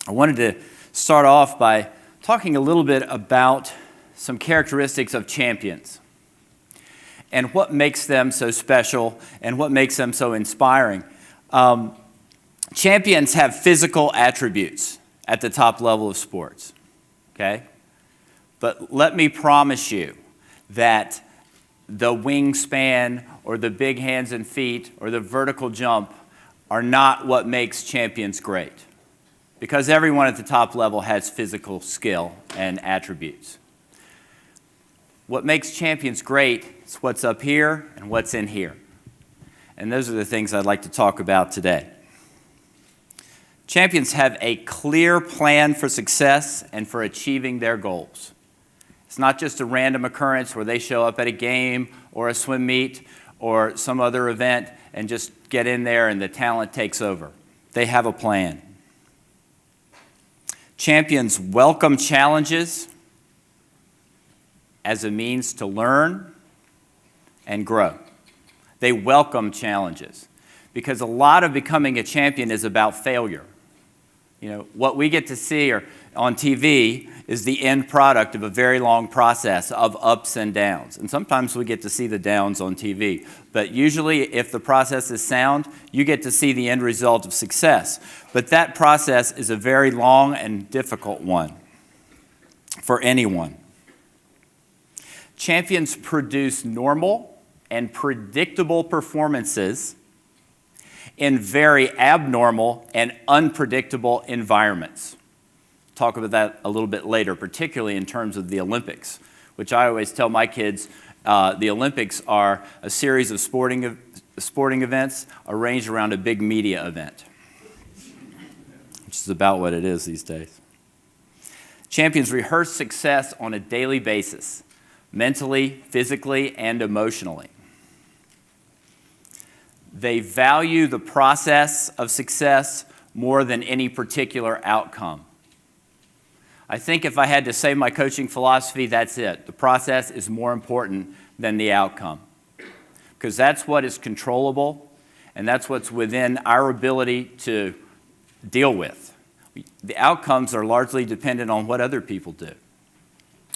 I wanted to start off by talking a little bit about some characteristics of champions and what makes them so special and what makes them so inspiring. Champions have physical attributes at the top level of sports, okay? But let me promise you that the wingspan or the big hands and feet or the vertical jump are not what makes champions great, because everyone at the top level has physical skill and attributes. What makes champions great is what's up here and what's in here. And those are the things I'd like to talk about today. Champions have a clear plan for success and for achieving their goals. It's not just a random occurrence where they show up at a game or a swim meet or some other event and just get in there and the talent takes over. They have a plan. Champions welcome challenges as a means to learn and grow. They welcome challenges because a lot of becoming a champion is about failure. You know, what we get to see on TV is the end product of a very long process of ups and downs. And sometimes we get to see the downs on TV. But usually, if the process is sound, you get to see the end result of success. But that process is a very long and difficult one for anyone. Champions produce normal and predictable performances in very abnormal and unpredictable environments. Talk about that a little bit later, particularly in terms of the Olympics, which I always tell my kids the Olympics are a series of sporting events arranged around a big media event, which is about what it is these days. Champions rehearse success on a daily basis, mentally, physically, and emotionally. They value the process of success more than any particular outcome. I think if I had to say my coaching philosophy, that's it. The process is more important than the outcome, because that's what is controllable and that's what's within our ability to deal with. The outcomes are largely dependent on what other people do.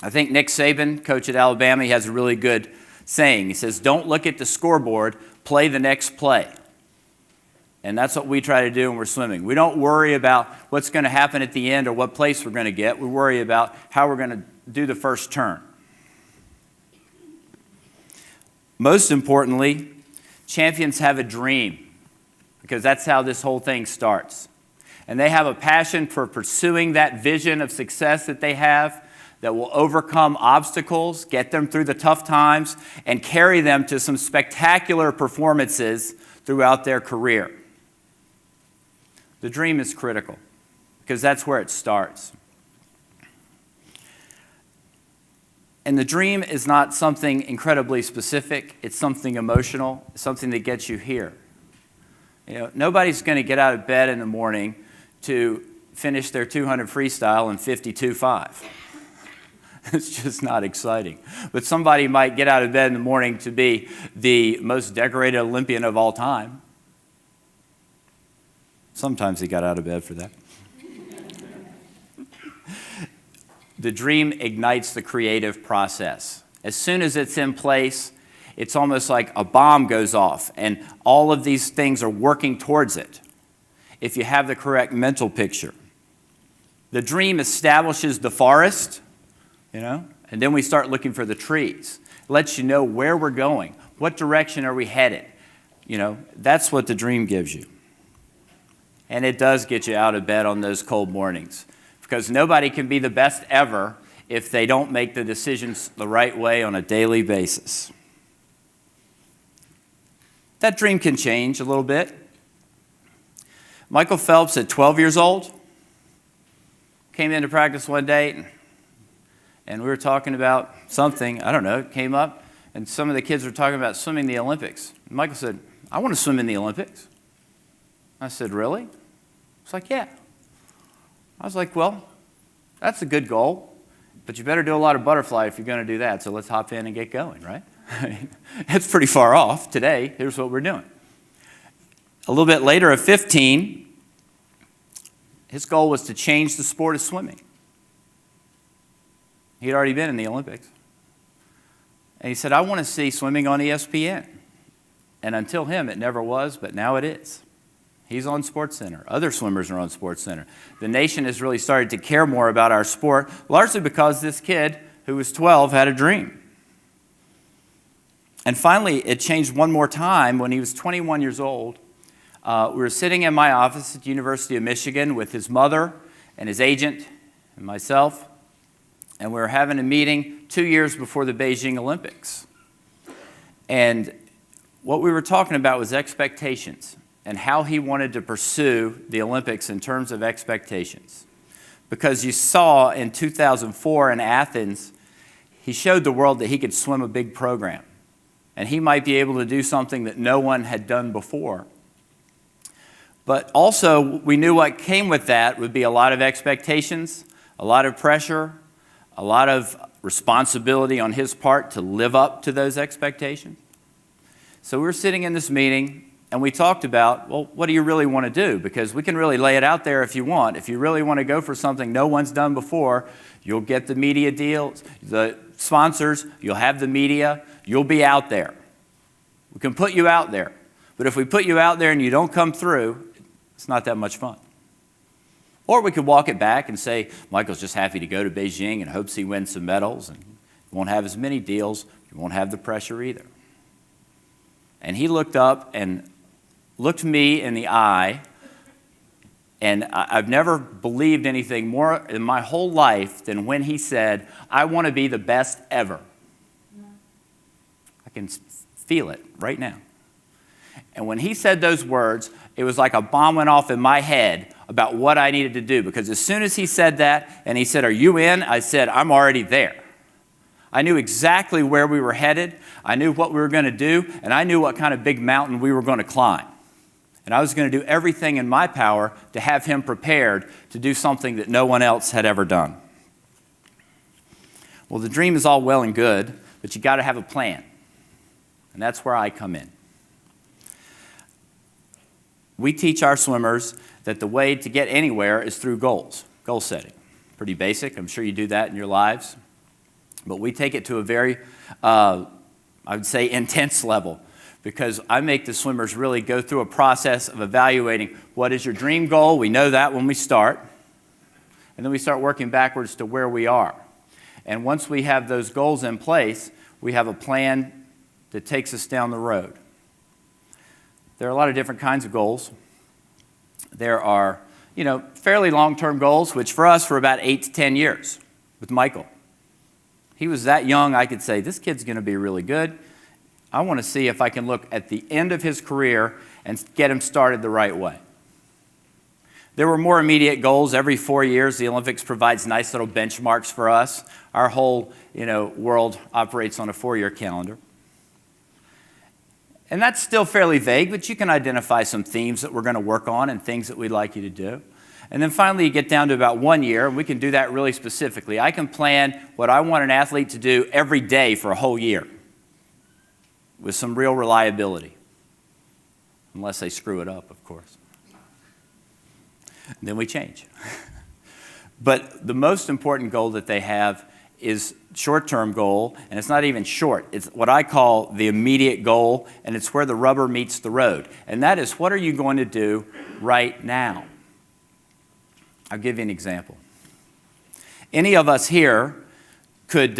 I think Nick Saban, coach at Alabama, he has a really good saying. He says, "Don't look at the scoreboard, play the next play." And that's what we try to do when we're swimming. We don't worry about what's going to happen at the end or what place we're going to get. We worry about how we're going to do the first turn. Most importantly, champions have a dream, because that's how this whole thing starts. And they have a passion for pursuing that vision of success that they have, that will overcome obstacles, get them through the tough times, and carry them to some spectacular performances throughout their career. The dream is critical, because that's where it starts. And the dream is not something incredibly specific. It's something emotional, something that gets you here. You know, nobody's going to get out of bed in the morning to finish their 200 freestyle in 52.5. It's just not exciting. But somebody might get out of bed in the morning to be the most decorated Olympian of all time. Sometimes he got out of bed for that. The dream ignites the creative process. As soon as it's in place, it's almost like a bomb goes off, and all of these things are working towards it if you have the correct mental picture. The dream establishes the forest, and then we start looking for the trees. It lets you know where we're going, what direction are we headed. That's what the dream gives you. And it does get you out of bed on those cold mornings, because nobody can be the best ever if they don't make the decisions the right way on a daily basis. That dream can change a little bit. Michael Phelps, at 12 years old, came into practice one day, and we were talking about something, I don't know, it came up, and some of the kids were talking about swimming the Olympics. And Michael said, "I want to swim in the Olympics." I said, "Really?" It's like, "Yeah." I was like, "Well, that's a good goal, but you better do a lot of butterfly if you're going to do that, so let's hop in and get going," right? It's pretty far off. Today, here's what we're doing. A little bit later, at 15, His goal was to change the sport of swimming. He'd already been in the Olympics. And he said, I want to see swimming on ESPN. And until him, it never was, but now it is. He's on SportsCenter. Other swimmers are on SportsCenter. The nation has really started to care more about our sport, largely because this kid, who was 12, had a dream. And finally, it changed one more time when he was 21 years old. We were sitting in my office at the University of Michigan with his mother and his agent and myself, and we were having a meeting 2 years before the Beijing Olympics. And what we were talking about was expectations and how he wanted to pursue the Olympics in terms of expectations. Because you saw in 2004 in Athens, he showed the world that he could swim a big program. And he might be able to do something that no one had done before. But also, we knew what came with that would be a lot of expectations, a lot of pressure, a lot of responsibility on his part to live up to those expectations. So we were sitting in this meeting, and we talked about, well, what do you really want to do? Because we can really lay it out there if you want. If you really want to go for something no one's done before, you'll get the media deals, the sponsors, you'll have the media, you'll be out there. We can put you out there. But if we put you out there and you don't come through, it's not that much fun. Or we could walk it back and say, Michael's just happy to go to Beijing and hopes he wins some medals and won't have as many deals, he won't have the pressure either. And he looked up and looked me in the eye, and I've never believed anything more in my whole life than when he said, I want to be the best ever. I can feel it right now. And when he said those words, it was like a bomb went off in my head about what I needed to do. Because as soon as he said that, and he said, are you in? I said, I'm already there. I knew exactly where we were headed. I knew what we were going to do. And I knew what kind of big mountain we were going to climb. And I was going to do everything in my power to have him prepared to do something that no one else had ever done. Well, the dream is all well and good, but you got to have a plan. And that's where I come in. We teach our swimmers that the way to get anywhere is through goals, goal setting. Pretty basic. I'm sure you do that in your lives. But we take it to a very, I would say, intense level, because I make the swimmers really go through a process of evaluating what is your dream goal. We know that when we start. And then we start working backwards to where we are. And once we have those goals in place, we have a plan that takes us down the road. There are a lot of different kinds of goals. There are, fairly long-term goals, which for us were about 8 to 10 years with Michael. He was that young, I could say, this kid's going to be really good. I want to see if I can look at the end of his career and get him started the right way. There were more immediate goals. Every 4 years, the Olympics provides nice little benchmarks for us. Our whole, world operates on a 4-year calendar. And that's still fairly vague, but you can identify some themes that we're going to work on and things that we'd like you to do. And then finally, you get down to about 1 year, and we can do that really specifically. I can plan what I want an athlete to do every day for a whole year with some real reliability, unless they screw it up, of course. And then we change. But the most important goal that they have is short-term goal, and it's not even short. It's what I call the immediate goal, and it's where the rubber meets the road. And that is, what are you going to do right now? I'll give you an example. Any of us here could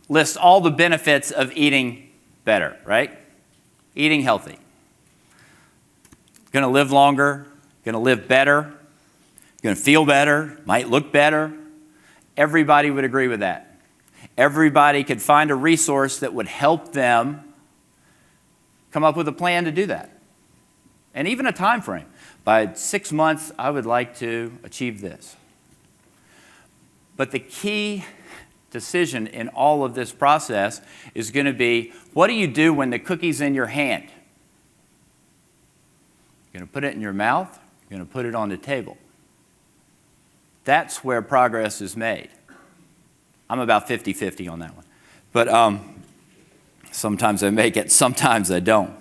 list all the benefits of eating better, right? Eating healthy. Going to live longer, going to live better, going to feel better, might look better. Everybody would agree with that. Everybody could find a resource that would help them come up with a plan to do that. And even a time frame. By 6 months, I would like to achieve this. But the key decision in all of this process is going to be, what do you do when the cookie's in your hand? You're going to put it in your mouth, you're going to put it on the table. That's where progress is made. I'm about 50-50 on that one. But sometimes I make it, sometimes I don't.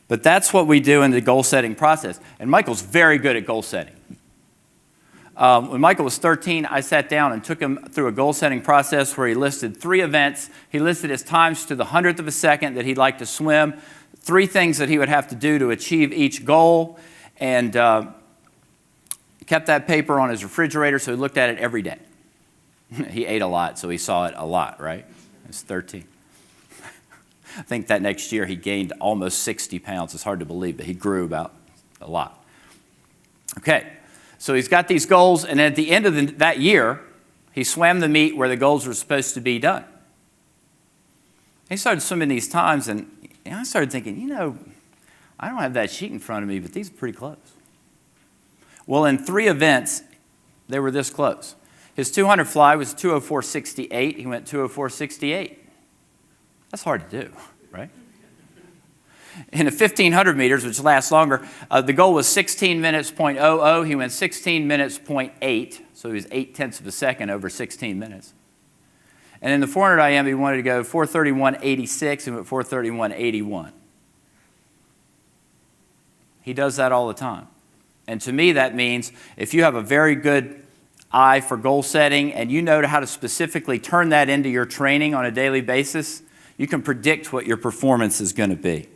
But that's what we do in the goal-setting process. And Michael's very good at goal setting. When Michael was 13, I sat down and took him through a goal-setting process where he listed 3 events. He listed his times to the 100th of a second that he'd like to swim, 3 things that he would have to do to achieve each goal, and kept that paper on his refrigerator, so he looked at it every day. He ate a lot, so he saw it a lot, right? He was 13. I think that next year he gained almost 60 pounds. It's hard to believe, but he grew about a lot. Okay. So he's got these goals, and at the end of that year, he swam the meet where the goals were supposed to be done. He started swimming these times, and I started thinking, I don't have that sheet in front of me, but these are pretty close. Well, in 3 events, they were this close. His 200 fly was 204.68. He went 204.68. That's hard to do, right? In the 1,500 meters, which lasts longer, the goal was 16 minutes, .00. He went 16 minutes, .8. So he was 0.8 of a second over 16 minutes. And in the 400 IM, he wanted to go 431.86. He went 431.81. He does that all the time. And to me, that means if you have a very good eye for goal setting and you know how to specifically turn that into your training on a daily basis, you can predict what your performance is going to be.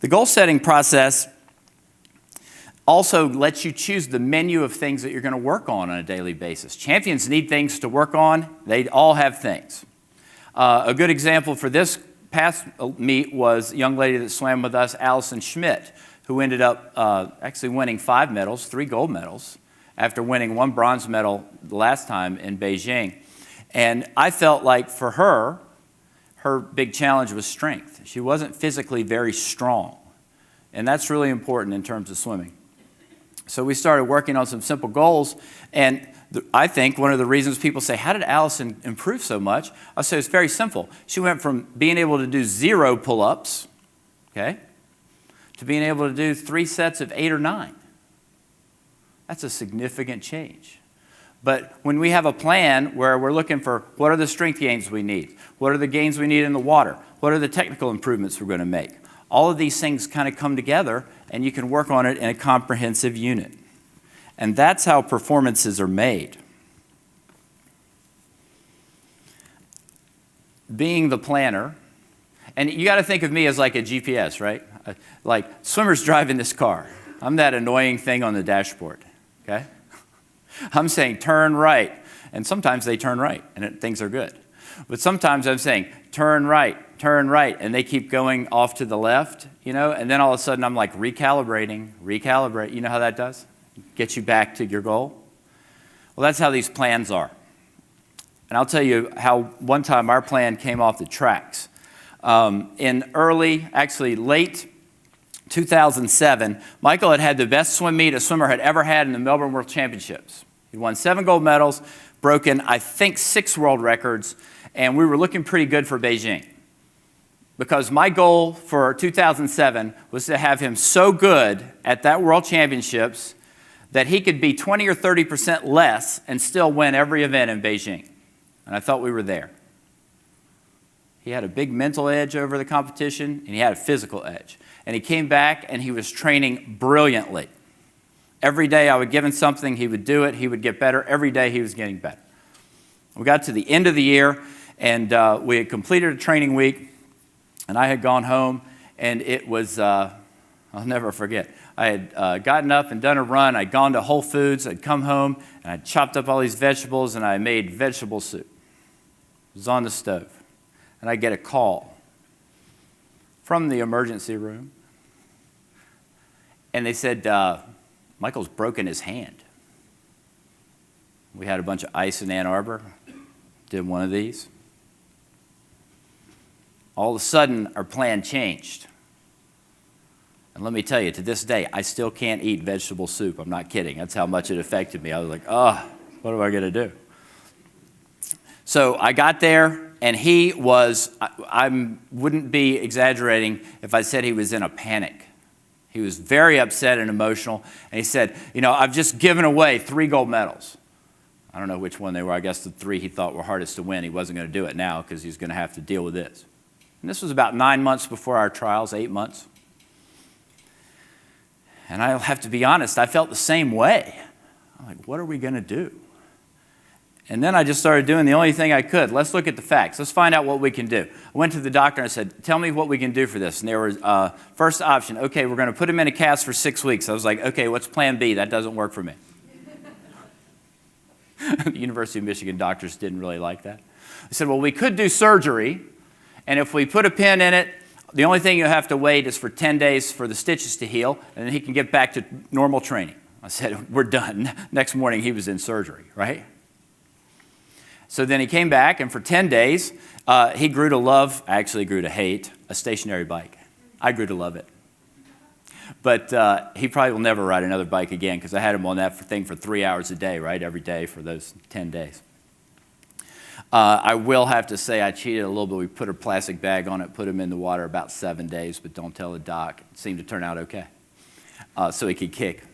The goal-setting process also lets you choose the menu of things that you're going to work on a daily basis. Champions need things to work on. They all have things. A good example for this past meet was a young lady that swam with us, Allison Schmidt, who ended up actually winning 5 medals, 3 gold medals, after winning 1 bronze medal the last time in Beijing. And I felt like for her big challenge was strength. She wasn't physically very strong, and that's really important in terms of swimming. So we started working on some simple goals, and I think one of the reasons people say, how did Allison improve so much? I'll say it's very simple. She went from being able to do 0 pull-ups, okay, to being able to do 3 sets of 8 or 9. That's a significant change. But when we have a plan where we're looking for what are the strength gains we need, what are the gains we need in the water, what are the technical improvements we're going to make, all of these things kind of come together and you can work on it in a comprehensive unit. And that's how performances are made. Being the planner, and you got to think of me as like a GPS, right? Like swimmers driving this car. I'm that annoying thing on the dashboard, okay? I'm saying turn right, and sometimes they turn right, and things are good. But sometimes I'm saying turn right, and they keep going off to the left, and then all of a sudden I'm like recalibrate. You know how that does? Get you back to your goal? Well, that's how these plans are. And I'll tell you how one time our plan came off the tracks. In late 2007, Michael had the best swim meet a swimmer had ever had in the Melbourne World Championships. He won 7 gold medals, broken, I think, 6 world records, and we were looking pretty good for Beijing. Because my goal for 2007 was to have him so good at that World Championships that he could be 20 or 30% less and still win every event in Beijing. And I thought we were there. He had a big mental edge over the competition, and he had a physical edge. And he came back, and he was training brilliantly. Every day I would give him something, he would do it, he would get better. Every day he was getting better. We got to the end of the year, and we had completed a training week, and I had gone home, and it was, I'll never forget. I had gotten up and done a run. I'd gone to Whole Foods. I'd come home, and I'd chopped up all these vegetables, and I made vegetable soup. It was on the stove. And I get a call from the emergency room, and they said, Michael's broken his hand. We had a bunch of ice in Ann Arbor, did one of these. All of a sudden, our plan changed. And let me tell you, to this day, I still can't eat vegetable soup. I'm not kidding. That's how much it affected me. I was like, what am I going to do? So I got there, and he was, I wouldn't be exaggerating if I said he was in a panic. He was very upset and emotional, and he said, I've just given away 3 gold medals. I don't know which one they were. I guess the 3 he thought were hardest to win. He wasn't going to do it now because he was going to have to deal with this. And this was about 9 months before our trials, 8 months. And I'll have to be honest, I felt the same way. I'm like, what are we going to do? And then I just started doing the only thing I could. Let's look at the facts. Let's find out what we can do. I went to the doctor and I said, tell me what we can do for this. And there was first option, okay, we're going to put him in a cast for 6 weeks. I was like, okay, what's plan B? That doesn't work for me. The University of Michigan doctors didn't really like that. I said, well, we could do surgery, and if we put a pin in it, the only thing you have to wait is for 10 days for the stitches to heal, and then he can get back to normal training. I said, we're done. Next morning, he was in surgery, right? So then he came back, and for 10 days, he grew to love, actually grew to hate, a stationary bike. I grew to love it. But he probably will never ride another bike again because I had him on that thing for 3 hours a day, right, every day for those 10 days. I will have to say I cheated a little bit. We put a plastic bag on it, put him in the water about 7 days, but don't tell the doc. It seemed to turn out okay, so he could kick.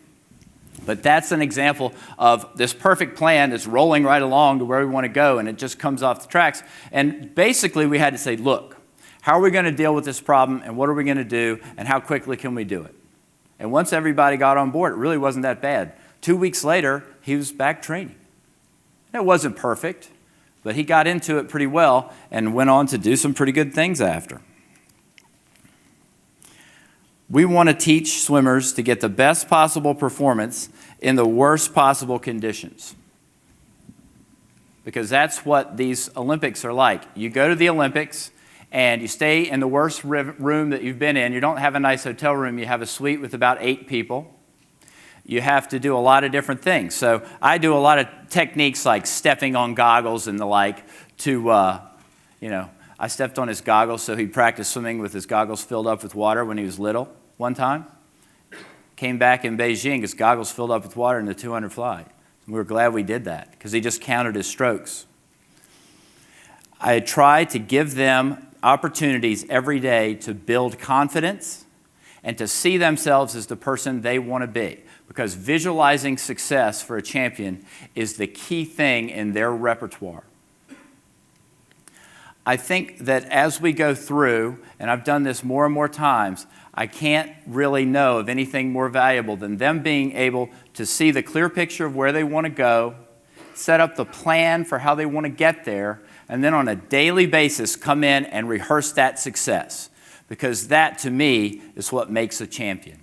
But that's an example of this perfect plan that's rolling right along to where we want to go, and it just comes off the tracks. And basically, we had to say, look, how are we going to deal with this problem, and what are we going to do, and how quickly can we do it? And once everybody got on board, it really wasn't that bad. 2 weeks later, he was back training. It wasn't perfect, but he got into it pretty well and went on to do some pretty good things after. We want to teach swimmers to get the best possible performance in the worst possible conditions. Because that's what these Olympics are like. You go to the Olympics and you stay in the worst room that you've been in. You don't have a nice hotel room. You have a suite with about 8 people. You have to do a lot of different things. So I do a lot of techniques like stepping on goggles and the like to, I stepped on his goggles so he'd practice swimming with his goggles filled up with water when he was little one time. Came back in Beijing, his goggles filled up with water in the 200 fly. We were glad we did that because he just counted his strokes. I try to give them opportunities every day to build confidence and to see themselves as the person they want to be, because visualizing success for a champion is the key thing in their repertoire. I think that as we go through, and I've done this more and more times, I can't really know of anything more valuable than them being able to see the clear picture of where they want to go, set up the plan for how they want to get there, and then on a daily basis come in and rehearse that success. Because that, to me, is what makes a champion.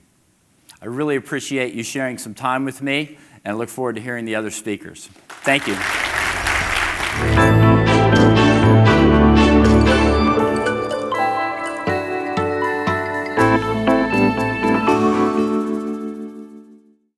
I really appreciate you sharing some time with me, and I look forward to hearing the other speakers. Thank you.